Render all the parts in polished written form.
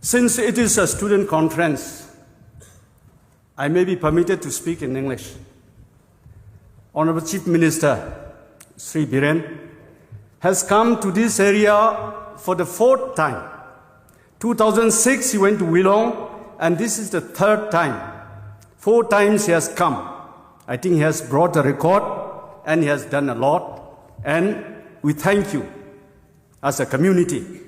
Since it is a student conference, I may be permitted to speak in English. Honorable Chief Minister, Shri has come to this area for the 4th time. 2006 he went to Wilong, and this is the 3rd time. 4 times he has come. I think he has brought a record and he has done a lot, and we thank you as a community.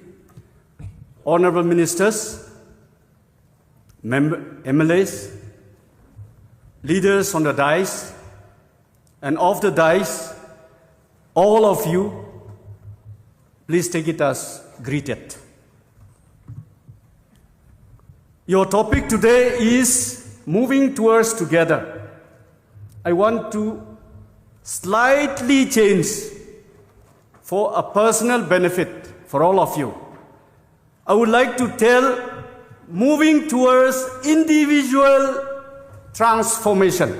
Honorable Ministers, MLAs, leaders on the dais, and off the dais, all of you, please take it as greeted. Your topic today is moving towards together. I want to slightly change for a personal benefit for all of you. I would like to tell moving towards individual transformation.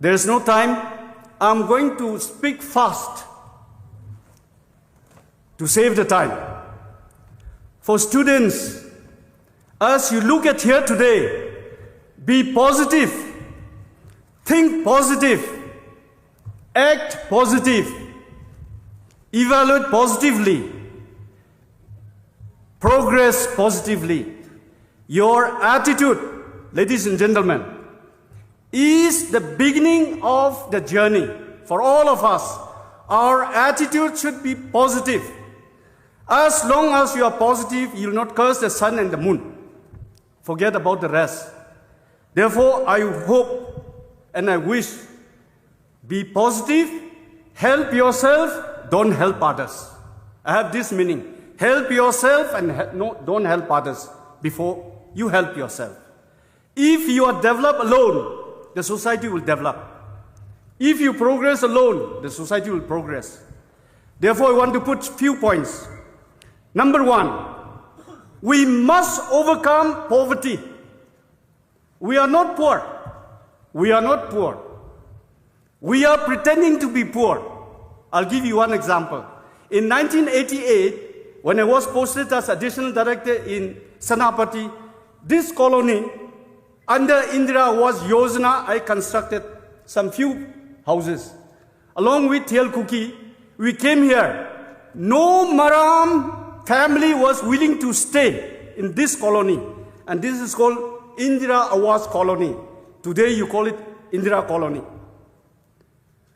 There is no time. I'm going to speak fast to save the time. For students, as you look at here today, be positive, think positive, act positive, evaluate positively, progress positively. Your attitude, ladies and gentlemen, is the beginning of the journey. For all of us, our attitude should be positive. As long as you are positive, you will not curse the sun and the moon. Forget about the rest. Therefore, I hope and I wish, be positive, help yourself, don't help others. I have this meaning. Help yourself and don't help others before you help yourself. If you are developed alone, the society will develop. If you progress alone, the society will progress. Therefore, I want to put few points. Number 1, we must overcome poverty. We are not poor. We are not poor. We are pretending to be poor. I'll give you one example. In 1988, when I was posted as additional director in Senapati, this colony, under Indira was Yojana, I constructed some few houses. Along with Thiel Kuki, we came here. No Maram family was willing to stay in this colony. And this is called Indira Awas Colony. Today you call it Indira Colony.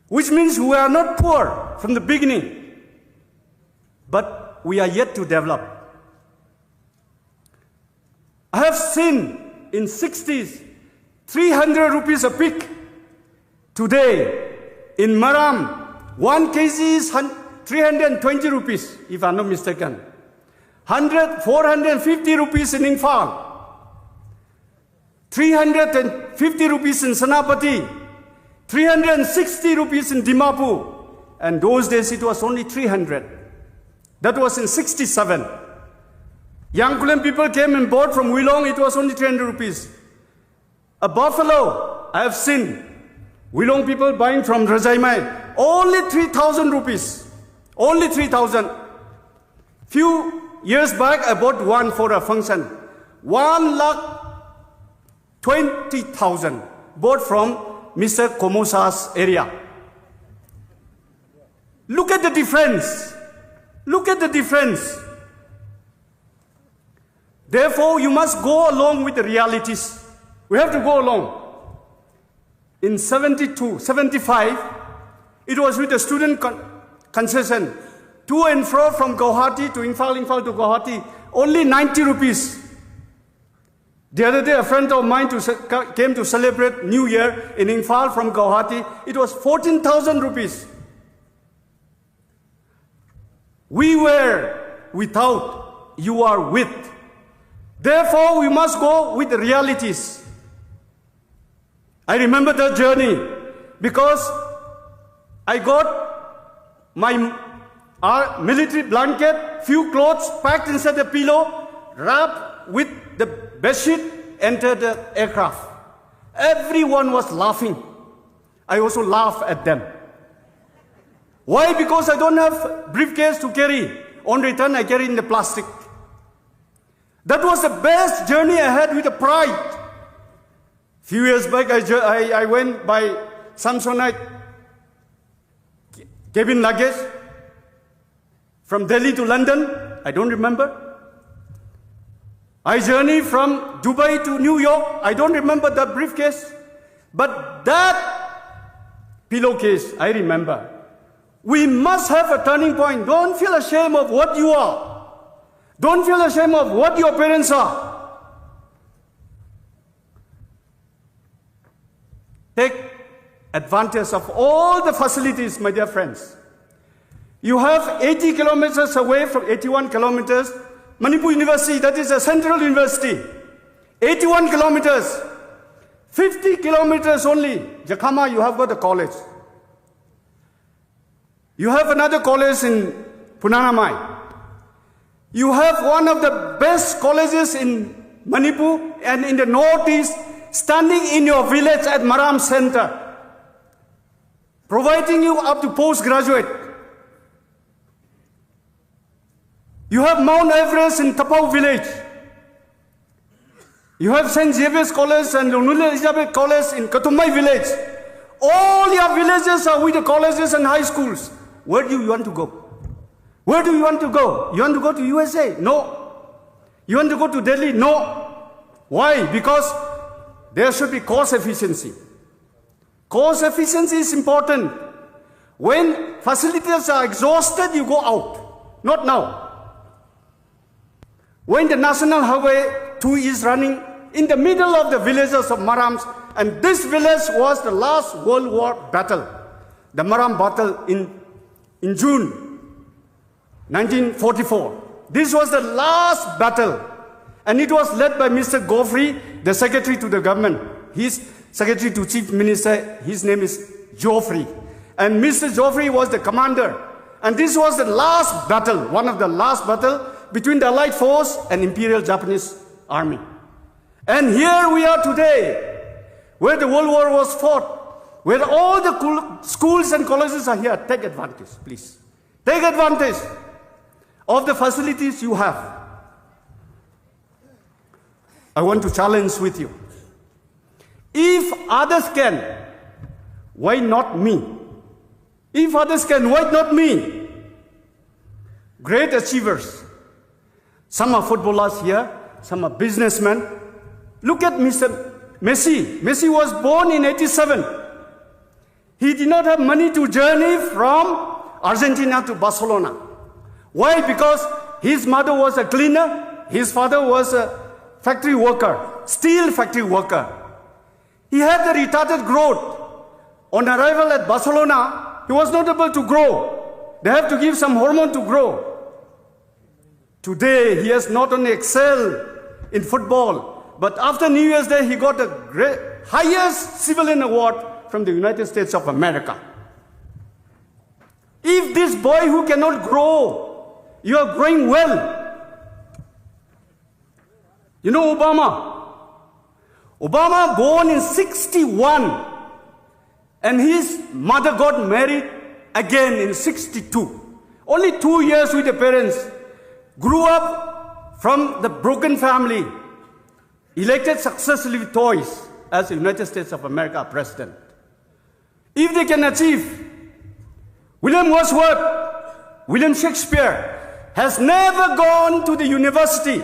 Which means we are not poor from the beginning. But we are yet to develop. I have seen in 60s, 300 rupees a pick. Today, in Maram, 1 kg is 320 rupees, if I'm not mistaken. 450 rupees in Imphal. 350 rupees in Senapati. 360 rupees in Dimapur. And those days it was only 300. That was in 67. Young Kulim people came and bought from Wilong, it was only 300 rupees. A buffalo, I have seen. Wilong people buying from Rajaimai, only 3,000 rupees. Only 3,000. Few years back, I bought one for a function. 1,20,000. Bought from Mr. Komosa's area. Look at the difference. Look at the difference. Therefore, you must go along with the realities. We have to go along. In 72, 75, it was with the student concession. To and fro from Guwahati to Imphal, Imphal to Guwahati, only 90 rupees. The other day, a friend of mine came to celebrate New Year in Imphal from Guwahati. It was 14,000 rupees. We were without, you are with. Therefore, we must go with the realities. I remember that journey because I got my military blanket, few clothes packed inside the pillow, wrapped with the bedsheet, entered the aircraft. Everyone was laughing. I also laughed at them. Why? Because I don't have briefcase to carry. On return, I carry in the plastic. That was the best journey I had with a pride. Few years back, I went by Samsonite cabin luggage from Delhi to London. I don't remember. I journeyed from Dubai to New York. I don't remember the briefcase. But that pillowcase, I remember. We must have a turning point. Don't feel ashamed of what you are. Don't feel ashamed of what your parents are. Take advantage of all the facilities, my dear friends. You have 80 kilometers away from 81 kilometers, Manipur University, that is a central university. 81 kilometers. 50 kilometers only. Jakama, you have got a college. You have another college in Punanamai. You have one of the best colleges in Manipur and in the northeast, standing in your village at Maram Center, providing you up to postgraduate. You have Mount Everest in Tapau village. You have St. Xavier's College and Lunula Elizabeth College in Katumai village. All your villages are with the colleges and high schools. Where do you want to go? Where do you want to go? You want to go to USA? No. You want to go to Delhi? No. Why? Because there should be cost efficiency. Cost efficiency is important. When facilities are exhausted, you go out. Not now. When the National Highway 2 is running in the middle of the villages of Marams, and this village was the last World War battle, the Maram battle in June 1944. This was the last battle, and it was led by Mr. Godfrey, the secretary to the government. His secretary to chief minister, his name is Geoffrey. And Mr. Geoffrey was the commander. And this was the last battle, one of the last battle between the Allied force and Imperial Japanese Army. And here we are today, where the World War was fought, where all the schools and colleges are here. Take advantage, please. Take advantage of the facilities you have. I want to challenge with you. If others can, why not me? If others can, why not me? Great achievers. Some are footballers here, some are businessmen. Look at Mr. Messi. Messi was born in 87. He did not have money to journey from Argentina to Barcelona. Why? Because his mother was a cleaner, his father was a factory worker, steel factory worker. He had the retarded growth. On arrival at Barcelona, he was not able to grow. They have to give some hormone to grow. Today, he has not only excelled in football, but after New Year's Day, he got the highest civilian award from the United States of America. If this boy who cannot grow, you are growing well. You know Obama born in 61, and his mother got married again in 62. Only 2 years with the parents. Grew up from the broken family, elected successfully twice as the United States of America president. If they can achieve, William Wordsworth, William Shakespeare has never gone to the university.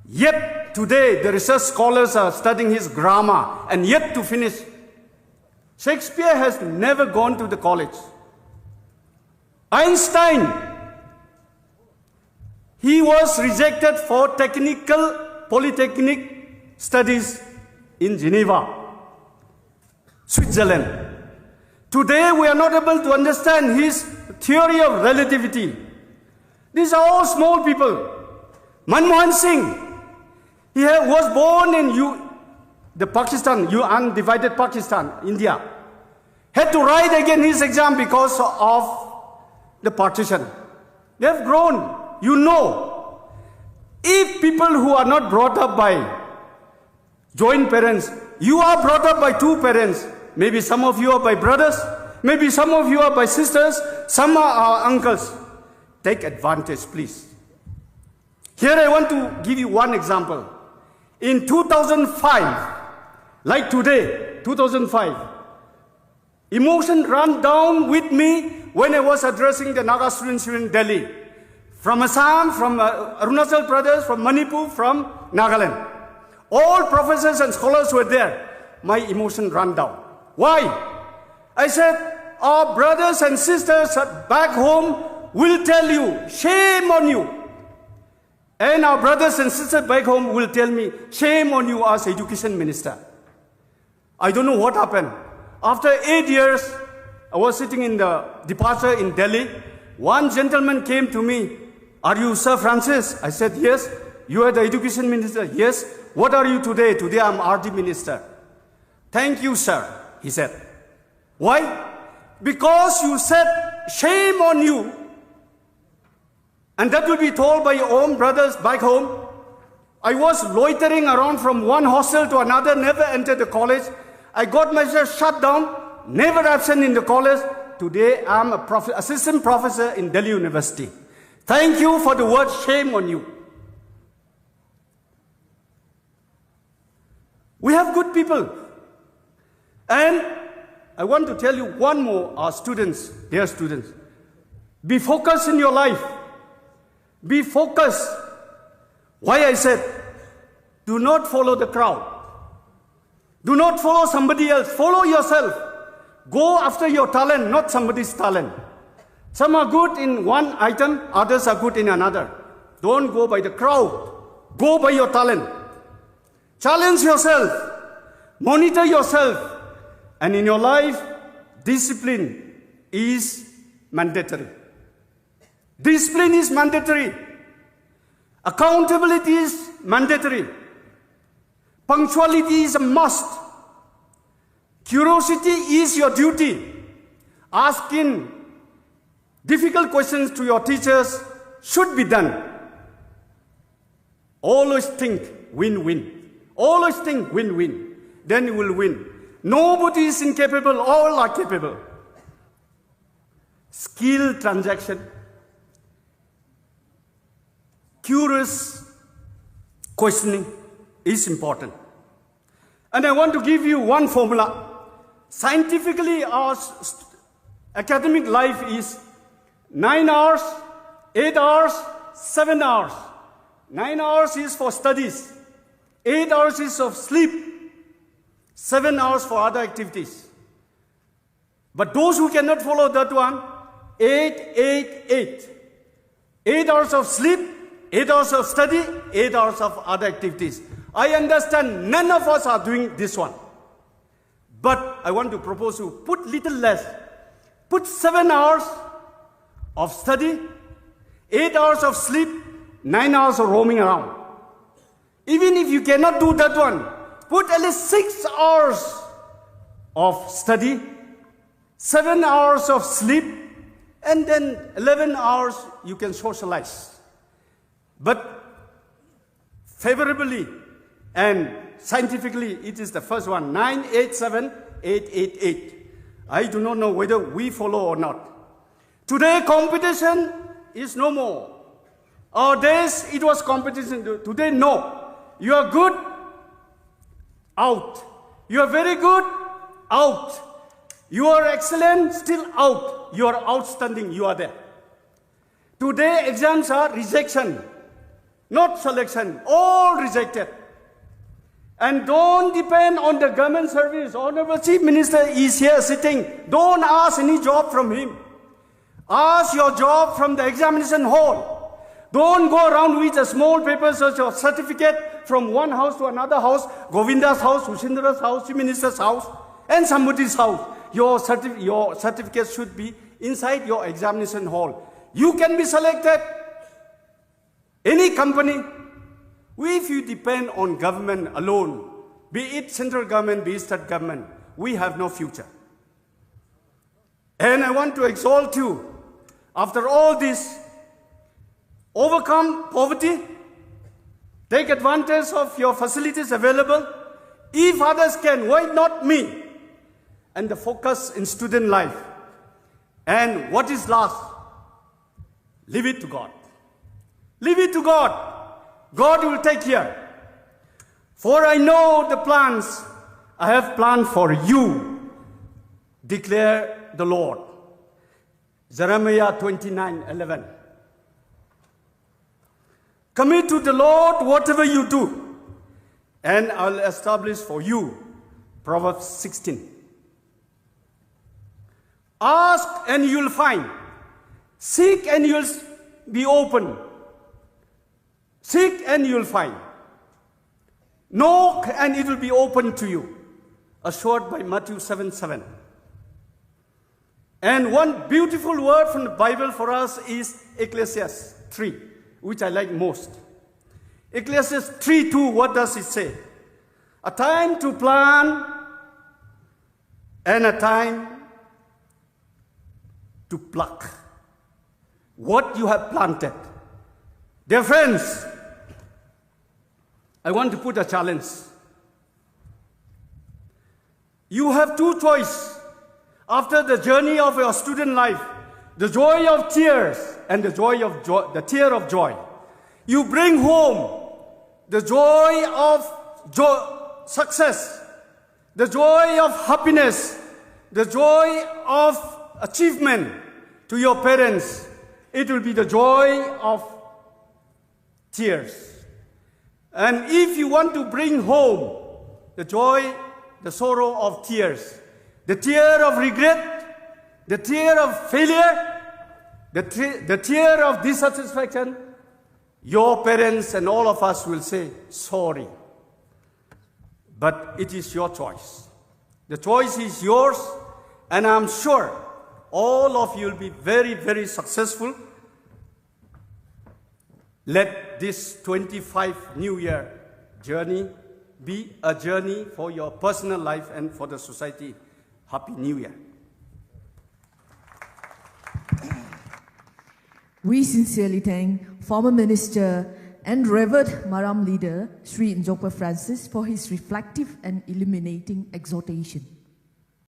Yet today the research scholars are studying his grammar and yet to finish. Shakespeare has never gone to the college. Einstein, he was rejected for polytechnic studies in Geneva, Switzerland. Today we are not able to understand his theory of relativity. These are all small people. Manmohan Singh, he was born in the Pakistan, undivided Pakistan, India. Had to write again his exam because of the partition. They have grown. You know, if people who are not brought up by joint parents, you are brought up by two parents. Maybe some of you are by brothers, maybe some of you are by sisters, some are our uncles. Take advantage, please. Here I want to give you one example. In 2005, like today, 2005, emotion ran down with me when I was addressing the Naga students here in Delhi. From Assam, from Arunachal Pradesh, from Manipur, from Nagaland. All professors and scholars were there. My emotion ran down. Why? I said, our brothers and sisters back home will tell you, shame on you. And our brothers and sisters back home will tell me, shame on you as education minister. I don't know what happened. After 8 years, I was sitting in the departure in Delhi. One gentleman came to me, are you Sir Francis? I said, yes. You are the education minister? Yes. What are you today? Today I'm RD minister. Thank you, sir, he said. Why? Because you said, shame on you. And that will be told by your own brothers back home. I was loitering around from one hostel to another, never entered the college. I got myself shut down, never absent in the college. Today, I'm an assistant professor in Delhi University. Thank you for the word shame on you. We have good people. And I want to tell you one more, our students, dear students. Be focused in your life. Be focused. Why I said, do not follow the crowd. Do not follow somebody else. Follow yourself. Go after your talent, not somebody's talent. Some are good in one item, others are good in another. Don't go by the crowd. Go by your talent. Challenge yourself. Monitor yourself. And in your life, discipline is mandatory. Discipline is mandatory. Accountability is mandatory. Punctuality is a must. Curiosity is your duty. Asking difficult questions to your teachers should be done. Always think win-win. Always think win-win. Then you will win. Nobody is incapable. All are capable. Skill transaction. Curious questioning is important. And I want to give you one formula. Scientifically, our academic life is 9 hours, 8 hours, 7 hours. 9 hours is for studies. 8 hours is of sleep. 7 hours for other activities. But those who cannot follow that one, 8, 8, 8. 8 hours of sleep, 8 hours of study, 8 hours of other activities. I understand none of us are doing this one. But I want to propose you put little less. Put 7 hours of study, 8 hours of sleep, 9 hours of roaming around. Even if you cannot do that one, put at least 6 hours of study, 7 hours of sleep, and then 11 hours you can socialize. But favorably and scientifically, it is the first one, 9, 8, 7, 8, 8, 8. I do not know whether we follow or not. Today, competition is no more. Our days, it was competition. Today, no. You are good, out. You are very good, out. You are excellent, still out. You are outstanding, you are there. Today, exams are rejection, not selection. All rejected. And don't depend on the government service. Honorable Chief Minister is here sitting. Don't ask any job from him. Ask your job from the examination hall. Don't go around with a small paper such as certificate from one house to another house, Govinda's house, Sushindra's house, Chief Minister's house, and somebody's house. Your certificate should be inside your examination hall. You can be selected. Any company. If you depend on government alone, be it central government, be it state government, we have no future. And I want to exalt you, after all this, overcome poverty, take advantage of your facilities available. If others can, why not me? And the focus in student life. And what is last? Leave it to God. Leave it to God. God will take care. For I know the plans I have planned for you, declare the Lord. Jeremiah 29:11. Commit to the Lord whatever you do, and I'll establish for you. Proverbs 16. Ask and you'll find. Seek and you'll be open. Seek and you'll find. Knock and it will be open to you. Assured by Matthew 7:7. And one beautiful word from the Bible for us is Ecclesiastes 3, which I like most. Ecclesiastes 3:2, what does it say? A time to plant and a time to pluck what you have planted. Dear friends, I want to put a challenge. You have two choices after the journey of your student life, the joy of tears and the joy of joy, the tear of joy. You bring home the joy of success, the joy of happiness, the joy of achievement to your parents. It will be the joy of tears. And if you want to bring home the joy, the sorrow of tears, the tear of regret, the tear of failure, the tear of dissatisfaction, your parents and all of us will say, sorry. But it is your choice. The choice is yours, and I'm sure all of you will be very, very successful. Let this 25 New Year journey be a journey for your personal life and for the society. Happy New Year. We sincerely thank former Minister and Revered Maram leader Shri Ngajokpa Francis for his reflective and illuminating exhortation.